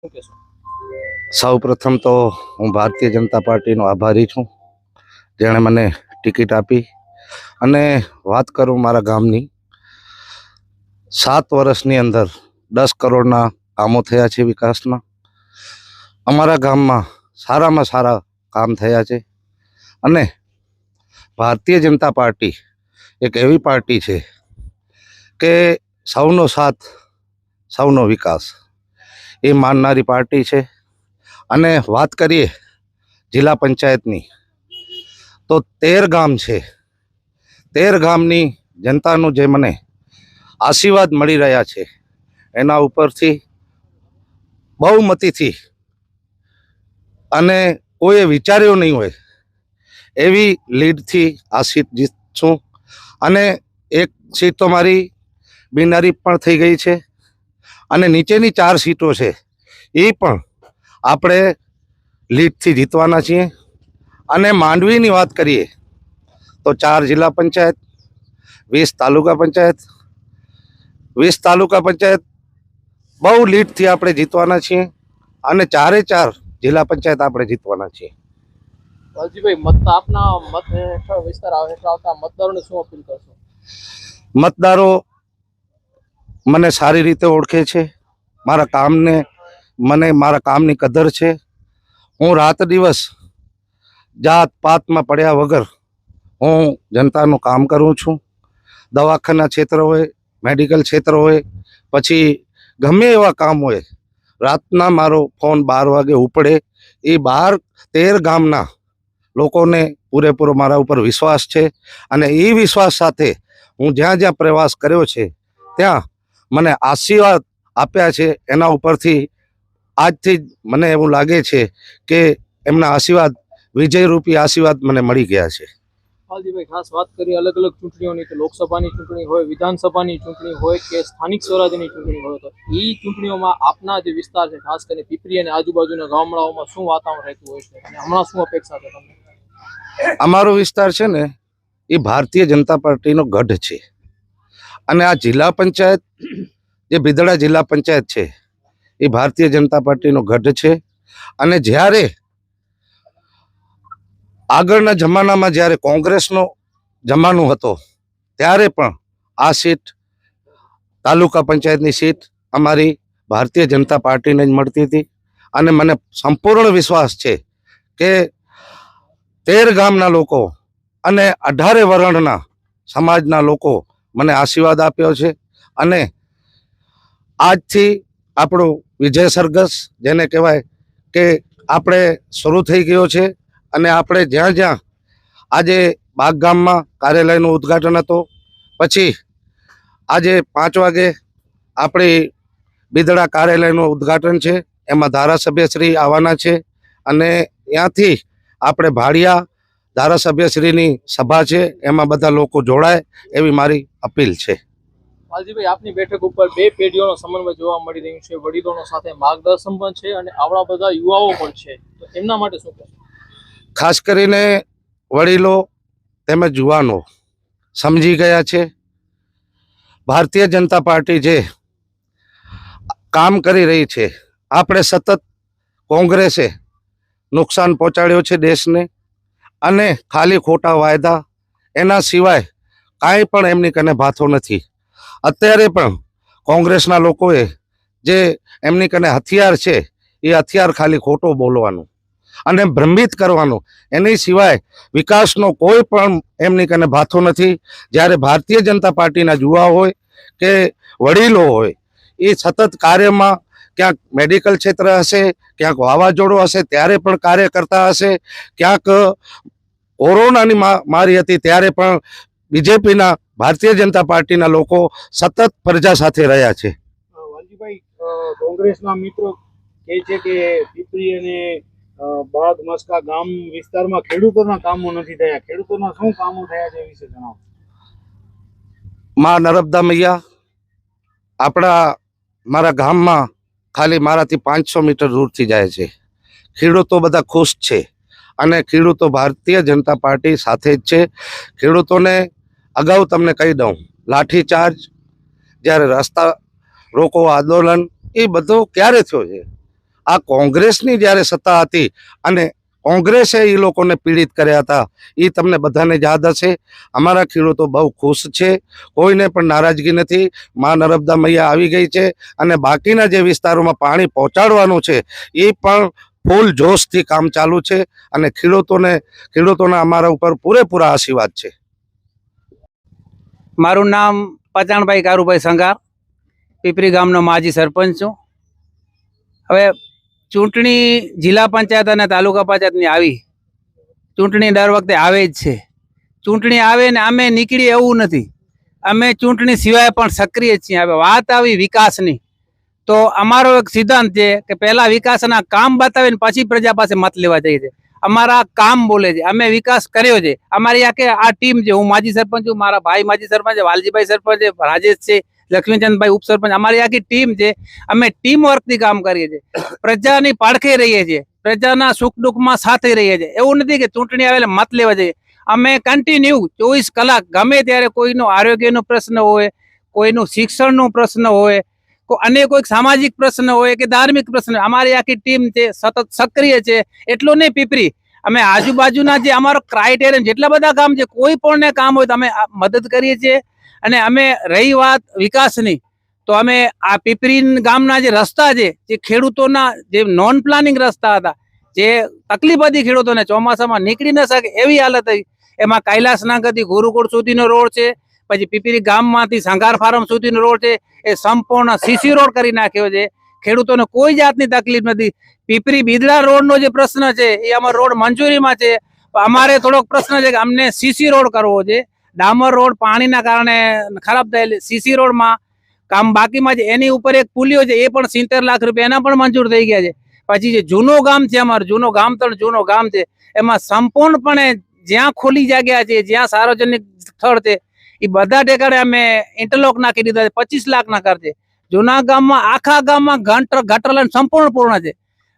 શું કહેશો? સૌ પ્રથમ તો હું ભારતીય જનતા પાર્ટીનો આભારી છું, જેણે મને ટિકિટ આપી. અને વાત કરું મારા ગામની, 7 વર્ષની અંદર 10 કરોડના કામો થયા છે વિકાસના. અમારા ગામમાં સારામાં સારા કામ થયા છે. અને ભારતીય જનતા પાર્ટી એક એવી પાર્ટી છે કે સૌનો સાથ સૌનો વિકાસ એ માનનારી પાર્ટી છે. અને વાત કરીએ જિલ્લા પંચાયતની, તો 13 ગામ છે. 13 ગામની જનતાનું જે મને આશીર્વાદ મળી રહ્યા છે, એના ઉપરથી બહુમતીથી, અને કોઈએ વિચાર્યું નહીં હોય એવી લીડથી આ સીટ જીતશું. અને એક સીટ તો મારી બિનહરીફ પણ થઈ ગઈ છે. અને નીચેની 4 સીટો છે એ પણ આપણે લીડથી જીતવાના છીએ. અને માંડવીની વાત કરીએ તો 4 જિલ્લા પંચાયત, 20 તાલુકા પંચાયત, 20 તાલુકા પંચાયત બહુ લીડથી આપણે જીતવાના છીએ. અને 4 જિલ્લા પંચાયત આપણે જીતવાના છીએ. વાલજીભાઈ, આપના મત હેઠળ વિસ્તાર હેઠળ આવતા મતદારોને શું અપીલ કરશો? મતદારો મને સારી રીતે ઓળખે છે, મારા કામની કદર છે. હું રાત દિવસ જાત પાતમાં પડ્યા વગર હું જનતાનું કામ કરું છું. દવાખાના ક્ષેત્ર હોય, મેડિકલ ક્ષેત્ર હોય, પછી ગમે એવા કામ હોય, રાતના મારો ફોન 12 વાગે ઉપડે. એ 13 ગામના લોકોને પૂરેપૂરો મારા ઉપર વિશ્વાસ છે. અને એ વિશ્વાસ સાથે હું જ્યાં જ્યાં પ્રવાસ કર્યો છે ત્યાં મને આશીર્વાદ આપ્યા છે. એના ઉપરથી આજથી જ મને એવું લાગે છે કે એમના આશીર્વાદ, વિજયરૂપી આશીર્વાદ મને મળી ગયા છે. વાલજીભાઈ, ખાસ વાત કરીએ અલગ અલગ ચૂંટણીઓની, તો લોકસભાની ચૂંટણી હોય, વિધાનસભાની ચૂંટણી હોય કે સ્થાનિક સ્વરાજ્યની ચૂંટણી હોય, તો એ ચૂંટણીઓમાં આપના જે વિસ્તાર છે, ખાસ કરીને પીપરી અને આજુબાજુના ગામડાઓમાં શું વાતાવરણ રહેતું હોય છે અને હમણાં શું અપેક્ષા છે તમને? અમારો વિસ્તાર છે ને, એ ભારતીય જનતા પાર્ટીનો ગઢ છે. અને આ જિલ્લા પંચાયત, જે બિદડા જિલ્લા પંચાયત છે, એ ભારતીય જનતા પાર્ટીનો ગઢ છે. અને જ્યારે આગળના જમાનામાં જ્યારે કોંગ્રેસનો જમાનો હતો, ત્યારે પણ આ સીટ, તાલુકા પંચાયતની સીટ અમારી ભારતીય જનતા પાર્ટીને જ મળતી હતી. અને મને સંપૂર્ણ વિશ્વાસ છે કે 13 ગામના લોકો અને 18 વર્ણના સમાજના લોકો મને આશીર્વાદ આપ્યો છે. અને આજથી આપણું વિજય સરઘસ, જેને કહેવાય કે આપણે શરૂ થઈ ગયો છે. અને આપણે જ્યાં જ્યાં આજે બાગગામમાં કાર્યાલયનું ઉદ્ઘાટન હતું, પછી આજે 5 વાગે આપણી બિદડા કાર્યાલયનું ઉદ્ઘાટન છે. એમાં ધારાસભ્યશ્રી આવવાના છે. અને ત્યાંથી આપણે ભાડિયા ધારાસભ્યશ્રીની સભા છે, એમાં બધા લોકો જોડાય એવી મારી અપીલ છે. વાલજીભાઈ, આપની બેઠક ઉપર 2 પેઢીઓનો સમન્વય જોવા મળી રહ્યું છે. વડીલોનો સાથે માર્ગદર્શન પણ છે અને આવડા બધા યુવાઓ પણ છે, તો એમના માટે શું કહેશો? ખાસ કરીને વડીલો તેમજ યુવાનો સમજી ગયા છે ભારતીય જનતા પાર્ટી જે કામ કરી રહી છે. આપણે સતત કોંગ્રેસે નુકસાન પહોંચાડ્યો છે દેશને. અને ખાલી ખોટા વાયદા, એના સિવાય કાંઈ પણ એમની કને ભાથો નથી. અત્યારે પણ કોંગ્રેસના લોકોએ જે એમની કને હથિયાર છે, એ હથિયાર ખાલી ખોટો બોલવાનું અને ભ્રમિત કરવાનું, એની સિવાય વિકાસનો કોઈ પણ એમની કને ભાથો નથી. જ્યારે ભારતીય જનતા પાર્ટીના યુવા હોય કે વડીલો હોય, એ સતત કાર્યમાં, ક્યાંક મેડિકલ ક્ષેત્ર હશે, ક્યાંક વાવાઝોડું હશે ત્યારે પણ કાર્ય કરતા હશે, ક્યાંક કોરોનાની મારી હતી ત્યારે પણ બીજેપીના, ભારતીય જનતા પાર્ટીના લોકો સતત પ્રજા સાથે રહ્યા છે. વાલજીભાઈ, કોંગ્રેસના મિત્રો કહે છે કે પીપરી અને બાગ મસ્કા ગામ વિસ્તારમાં ખેડૂતોના કામો નથી થયા. ખેડૂતોના શું કામો થયા છે એ વિશે જણાવો. માં નર્મદા મૈયા મારા ગામમાં ખાલી મારાથી 500 મીટર દૂરથી જાય છે. ખેડૂતો બધા ખુશ છે. અને ખેડૂતો ભારતીય જનતા પાર્ટી સાથે જ છે. ખેડૂતોને અગાઉ તમને કહી દઉં, લાઠીચાર્જ, જ્યારે રસ્તા રોકો આંદોલન, એ બધું ક્યારે થયો છે? આ કોંગ્રેસની જ્યારે સત્તા હતી અને કોંગ્રેસે એ લોકોને પીડિત કર્યા હતા, એ તમને બધાને યાદ હશે. અમારા ખેડૂતો બહુ ખુશ છે, કોઈને પણ નારાજગી નથી. માં નર્મદા મૈયા આવી ગઈ છે અને બાકીના જે વિસ્તારોમાં પાણી પહોંચાડવાનું છે એ પણ ફૂલ જોશથી કામ ચાલુ છે અને ખેડૂતોના અમારા ઉપર પૂરેપૂરા આશીર્વાદ છે. મારું નામ પચાણભાઈ કારુભાઈ સંઘાર, પીપરી ગામનો માજી સરપંચ છું. હવે ચૂંટણી જિલ્લા પંચાયત અને તાલુકા પંચાયતની આવી, ચૂંટણી દર વખતે આવે જ છે. ચૂંટણી આવે ને અમે નીકળીએ એવું નથી, અમે ચૂંટણી સિવાય પણ સક્રિય જ છીએ. હવે વાત આવી વિકાસની, તો અમારો એક સિદ્ધાંત છે કે પહેલા વિકાસના કામ બતાવીને પછી પ્રજા પાસે મત લેવા જઈએ છે. અમારા કામ બોલે છે, અમે વિકાસ કર્યો છે. અમારી આ ટીમ છે, હું માજી સરપંચ છું, મારા ભાઈ માજી સરપંચ છે, વાલજીભાઈ સરપંચ છે, રાજેશ છે, લક્ષ્મીચંદભાઈ ઉપસરપંચ, અમારી આખી ટીમ છે. અમે ટીમ વર્કથી કામ કરીએ છીએ, પ્રજાની પડખે રહીએ છીએ, પ્રજાના સુખ દુઃખમાં સાથે રહીએ છીએ. એવું નથી કે ચૂંટણી આવે એટલે મત લેવા જઈએ. અમે કન્ટિન્યુ 24 કલાક ગમે ત્યારે કોઈનો આરોગ્યનો પ્રશ્ન હોય, કોઈનું શિક્ષણનો પ્રશ્ન હોય, અને કોઈક સામાજિક પ્રશ્ન હોય કે ધાર્મિક પ્રશ્ન, અમારી આખી ટીમ છે સતત સક્રિય છે. એટલું નહીં, પીપરી અમે આજુબાજુના જે અમારો ક્રાઇટેરિયન જેટલા બધા કામ છે, કોઈ પણ કામ હોય તો અમે મદદ કરીએ છીએ. અને અમે રહી વાત વિકાસની, તો અમે આ પીપરી ગામના જે રસ્તા છે, જે ખેડૂતોના જે નોન પ્લાનિંગ રસ્તા હતા, જે તકલીફ હતી ખેડૂતોને, ચોમાસામાં નીકળી ન શકે એવી હાલત હતી, એમાં કૈલાસનગરથી ગુરુકુળ સુધીનો રોડ છે, પછી પીપરી ગામમાંથી સંઘાર ફાર્મ સુધીનો રોડ છે, એ સંપૂર્ણ સીસી રોડ કરી નાખ્યો છે. ખેડૂતોને કોઈ જાતની તકલીફ નથી. પીપરી બીદડા રોડનો જે પ્રશ્ન છે એ અમારો રોડ મંજૂરીમાં છે. અમારે થોડોક પ્રશ્ન છે કે અમને સીસી રોડ કરવો છે. ડામર રોડ પાણીના કારણે ખરાબ થયેલ, સીસી રોડમાં કામ બાકીમાં છે. એની ઉપર એક પુલિયો છે, એ પણ 70 લાખ રૂપિયા એના પણ મંજૂર થઈ ગયા છે. પછી જે જૂનો ગામ છે, અમારું જૂનો ગામ છે, એમાં સંપૂર્ણપણે જ્યાં ખુલ્લી જગ્યા છે, જ્યાં સાર્વજનિક સ્થળ છે, એ બધા ઠેકાણે અમે ઇન્ટરલોક નાખી દીધા છે. 25 લાખના ખર્ચે જૂના ગામમાં, આખા ગામમાં ગટર લાઈન સંપૂર્ણ પૂર્ણ છે.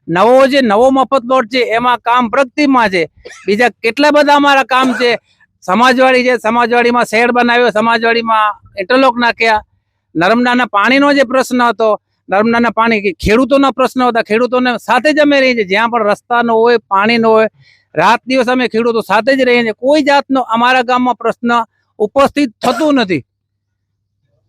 નવો મફત પ્લોટ છે, એમાં કામ પ્રગતિમાં છે. બીજા કેટલા બધા અમારા કામ છે. સમાજવાડી છે, સમાજવાડીમાં શેડ બનાવ્યો, સમાજવાડીમાં ઇન્ટરલોક નાખ્યા. નર્મદાના પાણીનો જે પ્રશ્ન હતો, નર્મદાના પાણી ખેડૂતોના પ્રશ્ન હતા, ખેડૂતોને સાથે જ અમે રહીએ છીએ. જ્યાં પણ રસ્તાનો હોય, પાણીનો હોય, રાત દિવસ અમે ખેડૂતો સાથે જ રહીએ છીએ. કોઈ જાતનો અમારા ગામમાં પ્રશ્ન ઉપસ્થિત થતું નથી.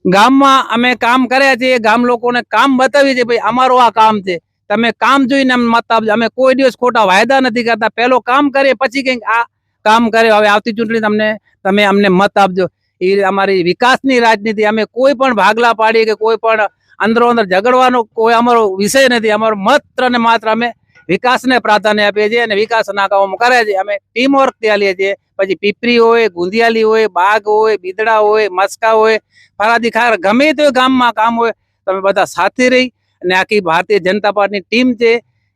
ગામમાં અમે કામ કર્યા છે, ગામ લોકોને કામ બતાવીએ છીએ, ભાઈ અમારું આ કામ છે, તમે કામ જોઈને અમને મત આપજો. અમે કોઈ દિવસ ખોટા વાયદા નથી કરતા. પહેલો કામ કરીએ પછી કંઈક આ કામ કરે, હવે આવતી ચૂંટણી તમે અમને મત આપજો. એ અમારી વિકાસની રાજનીતિ. અમે કોઈ પણ ભાગલા પાડીએ કે કોઈ પણ અંદરો અંદર ઝઘડવાનો કોઈ અમારો વિષય નથી. અમારો માત્ર ને માત્ર અમે વિકાસને પ્રાધાન્ય આપીએ છીએ અને વિકાસના કામો કર્યા છે. અમે ટીમ વર્કથી ચાલીએ છીએ. પછી પીપરી હોય, ગુંદિયાલી હોય, બાગ હોય, બીદડા હોય, મસ્કા હોય, ફરાદી ખાર, ગમે તે ગામમાં કામ હોય, તમે બધા સાથે રહી અને આખી ભારતીય જનતા પાર્ટીની ટીમ છે,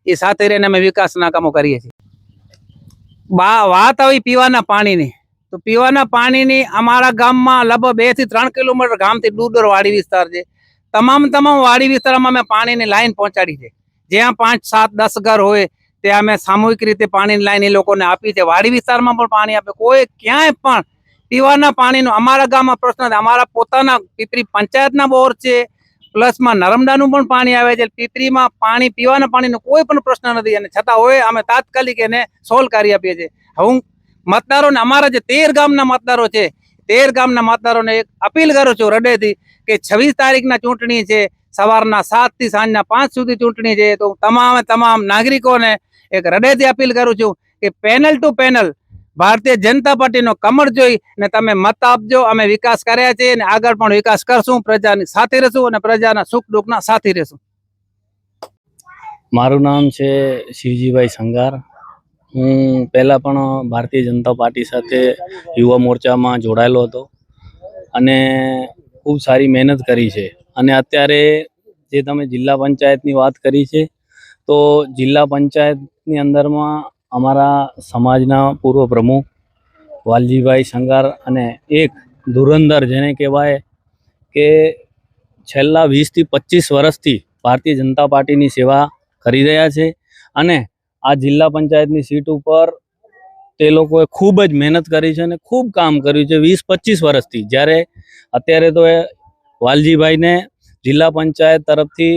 એ સાથે રહીને અમે વિકાસના કામો કરીએ છીએ. વાત આવી પીવાના પાણીની, તો પીવાના પાણીની અમારા ગામમાં લગભગ 2 થી 3 કિલોમીટર ગામથી દૂર વાડી વિસ્તાર છે. તમામ વાડી વિસ્તારમાં અમે પાણીની લાઈન પહોંચાડી છે. જ્યાં 5, 7, 10 ઘર હોય ત્યાં અમે સામૂહિક રીતે પાણીની લાઈન એ લોકોને આપી છે. વાડી વિસ્તારમાં પણ પાણી આપે. કોઈ ક્યાંય પણ પીવાના પાણીનો અમારા ગામમાં પ્રશ્ન નથી. અમારા પોતાના પીપરી પંચાયતના બોર છે, પ્લસમાં નર્મદાનું પણ પાણી આવે છે. પીપરીમાં પાણી, પીવાના પાણીનો કોઈ પણ પ્રશ્ન નથી, અને છતાં હોય અમે તાત્કાલિક એને સોલ્વ કરી આપીએ છીએ. હું મતદારોને, અમારા જે 13 ગામના મતદારો છે, 13 ગામના મતદારોને એક અપીલ કરું છું હૃદયથી કે 26 તારીખના ચૂંટણી છે, સવારના 7 થી સાંજના 5 સુધી ચૂંટણી છે. તો તમામ નાગરિકોને એક હૃદયથી અપીલ કરું છું કે panel two panel Bharatiya Janata પાર્ટીનો કમળ જોઈ ને તમે મત આપજો. અમે વિકાસ કર્યા છે અને આગળ પણ વિકાસ કરશું. પ્રજાની સાથે રહેશું અને પ્રજાના સુખ દુઃખના સાથી રહેશું. મારું નામ છે શિવજીભાઈ સંઘાર. હું પહેલાં પણ ભારતીય જનતા પાર્ટી સાથે યુવા મોરચામાં જોડાયેલો હતો અને ખૂબ સારી મહેનત કરી છે. અને અત્યારે જે તમે જિલ્લા પંચાયતની વાત કરી છે, તો જિલ્લા પંચાયતની અંદરમાં અમારા સમાજના પૂર્વ પ્રમુખ વાલજીભાઈ સંઘાર અને એક ધુરંધર, જેને કહેવાય કે છેલ્લા 20 થી 25 વર્ષથી ભારતીય જનતા પાર્ટીની સેવા કરી રહ્યા છે. અને આ જિલ્લા પંચાયતની સીટ ઉપર તે લોકોએ ખૂબ જ મહેનત કરી છે અને ખૂબ કામ કર્યું છે 20-25 વર્ષથી. જ્યારે અત્યારે તો એ વાલજીભાઈને જિલ્લા પંચાયત તરફથી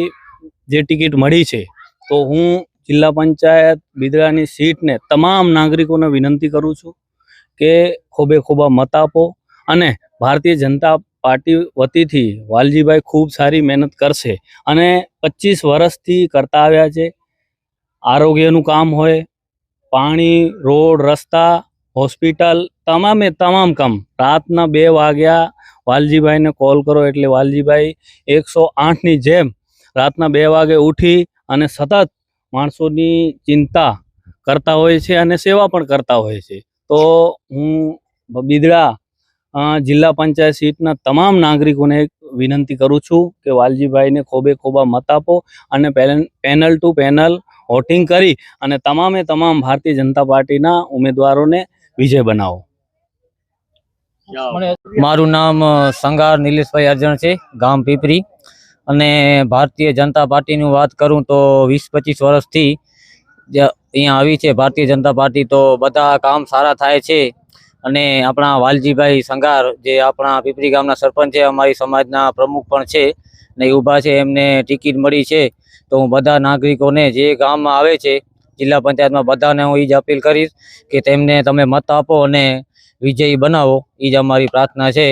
જે ટિકિટ મળી છે તો હું જિલ્લા પંચાયત બિદડાની સીટને તમામ નાગરિકોને વિનંતી કરું છું કે ખોબે ખોબા મત આપો અને ભારતીય જનતા પાર્ટી વતીથી વાલજીભાઈ ખૂબ સારી મહેનત કરશે અને 25 વર્ષથી કરતા આવ્યા છે. આરોગ્યનું કામ હોય, પાણી, રોડ, રસ્તા, હોસ્પિટલ, તમામ કામ. રાતના 2 વાગ્યા વાલજીભાઈને કોલ કરો એટલે વાલજીભાઈ 108ની જેમ રાતના 2 વાગે ઉઠી અને સતત માણસોની ચિંતા કરતા હોય છે અને સેવા પણ કરતા હોય છે. તો હું બિદડા જિલ્લા પંચાયત સીટના તમામ નાગરિકોને વિનંતી કરું છું કે વાલજીભાઈને ખોબે ખોબા મત આપો અને પેનલ ટુ પેનલ વોટિંગ કરી અને તમામ ભારતીય જનતા પાર્ટીના ઉમેદવારોને વિજય બનાવો. મારું નામ સંગાર નિલેશભાઈ અર્જણ છે, ગામ પીપરી. અને ભારતીય જનતા પાર્ટીની વાત કરું તો 20-25 વર્ષથી અહીંયા આવી છે ભારતીય જનતા પાર્ટી. તો બધા કામ સારા થાય છે અને આપણા વાલજીભાઈ સંગાર જે આપણા પીપરી ગામના સરપંચ છે, અમારી સમાજના પ્રમુખ પણ છે ને ઊભા છે, એમને ટિકિટ મળી છે. તો હું બધા નાગરિકોને જે ગામમાં આવે છે જિલ્લા પંચાયતમાં બધાને હું એ જ અપીલ કરીશ કે તેમને તમે મત આપો અને વિજયી બનાવો. એ જ અમારી પ્રાર્થના છે.